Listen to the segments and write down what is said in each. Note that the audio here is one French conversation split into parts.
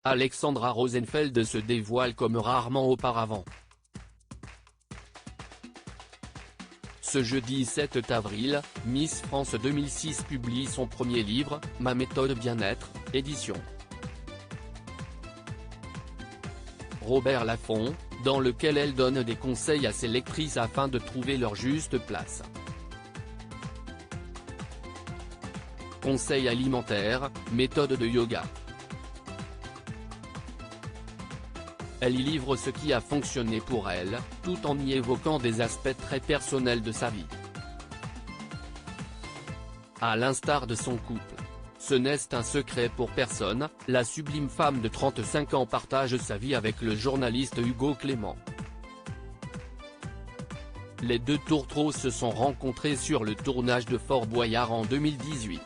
Alexandra Rosenfeld se dévoile comme rarement auparavant. Ce jeudi 7 avril, Miss France 2006 publie son premier livre, Ma méthode bien-être, édition Robert Laffont, dans lequel elle donne des conseils à ses lectrices afin de trouver leur juste place. Conseils alimentaires, méthode de yoga. Elle y livre ce qui a fonctionné pour elle, tout en y évoquant des aspects très personnels de sa vie. À l'instar de son couple. Ce n'est un secret pour personne, la sublime femme de 35 ans partage sa vie avec le journaliste Hugo Clément. Les deux tourtereaux se sont rencontrés sur le tournage de Fort Boyard en 2018.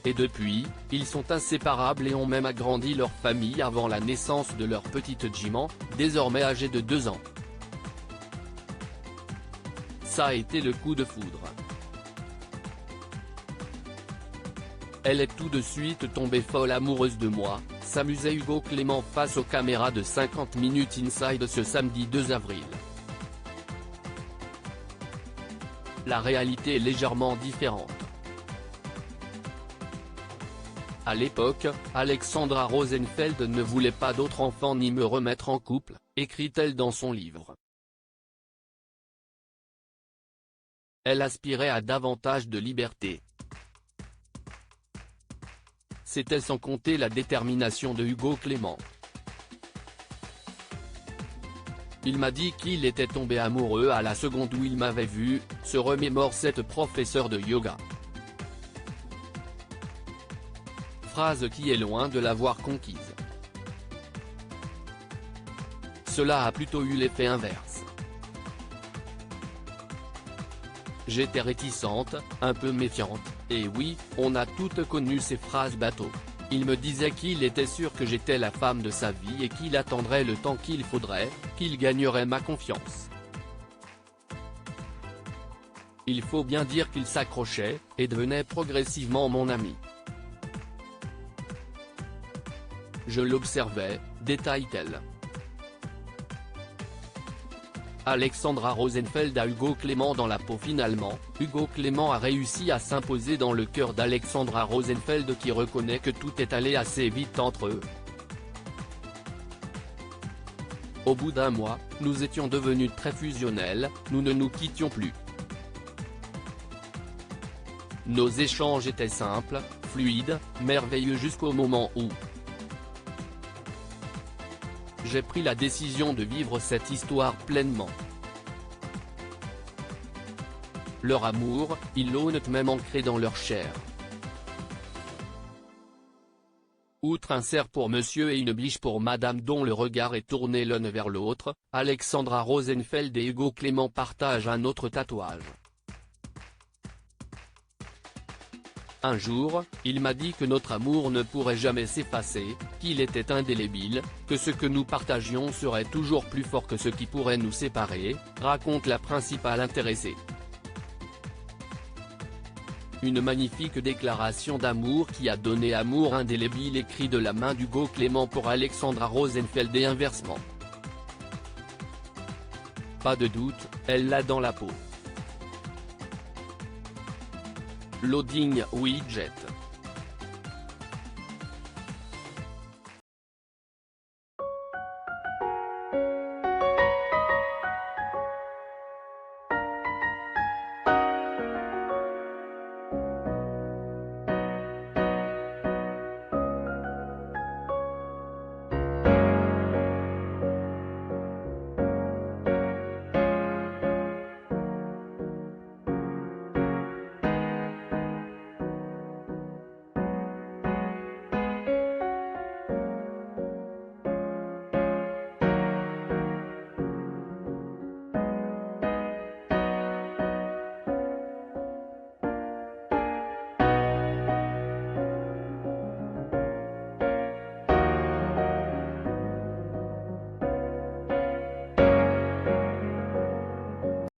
Et depuis, ils sont inséparables et ont même agrandi leur famille avant la naissance de leur petite Jiman, désormais âgée de 2 ans. Ça a été le coup de foudre. Elle est tout de suite tombée folle amoureuse de moi, s'amusait Hugo Clément face aux caméras de 50 Minutes Inside ce samedi 2 avril. La réalité est légèrement différente. À l'époque, Alexandra Rosenfeld ne voulait pas d'autre enfant ni me remettre en couple, écrit-elle dans son livre. Elle aspirait à davantage de liberté. C'était sans compter la détermination de Hugo Clément. Il m'a dit qu'il était tombé amoureux à la seconde où il m'avait vu, se remémore cette professeure de yoga. Phrase qui est loin de l'avoir conquise. Cela a plutôt eu l'effet inverse. J'étais réticente, un peu méfiante, et oui, on a toutes connu ces phrases bateau. Il me disait qu'il était sûr que j'étais la femme de sa vie et qu'il attendrait le temps qu'il faudrait, qu'il gagnerait ma confiance. Il faut bien dire qu'il s'accrochait, et devenait progressivement mon ami. Je l'observais, détaille-t-elle. Alexandra Rosenfeld a Hugo Clément dans la peau finalement, Hugo Clément a réussi à s'imposer dans le cœur d'Alexandra Rosenfeld qui reconnaît que tout est allé assez vite entre eux. Au bout d'1 mois, nous étions devenus très fusionnels, nous ne nous quittions plus. Nos échanges étaient simples, fluides, merveilleux jusqu'au moment où j'ai pris la décision de vivre cette histoire pleinement. Leur amour, ils l'ont même ancré dans leur chair. Outre un cerf pour monsieur et une biche pour madame dont le regard est tourné l'un vers l'autre, Alexandra Rosenfeld et Hugo Clément partagent un autre tatouage. Un jour, il m'a dit que notre amour ne pourrait jamais s'effacer, qu'il était indélébile, que ce que nous partagions serait toujours plus fort que ce qui pourrait nous séparer, raconte la principale intéressée. Une magnifique déclaration d'amour qui a donné amour indélébile écrit de la main d'Hugo Clément pour Alexandra Rosenfeld et inversement. Pas de doute, elle l'a dans la peau. Loading Widget.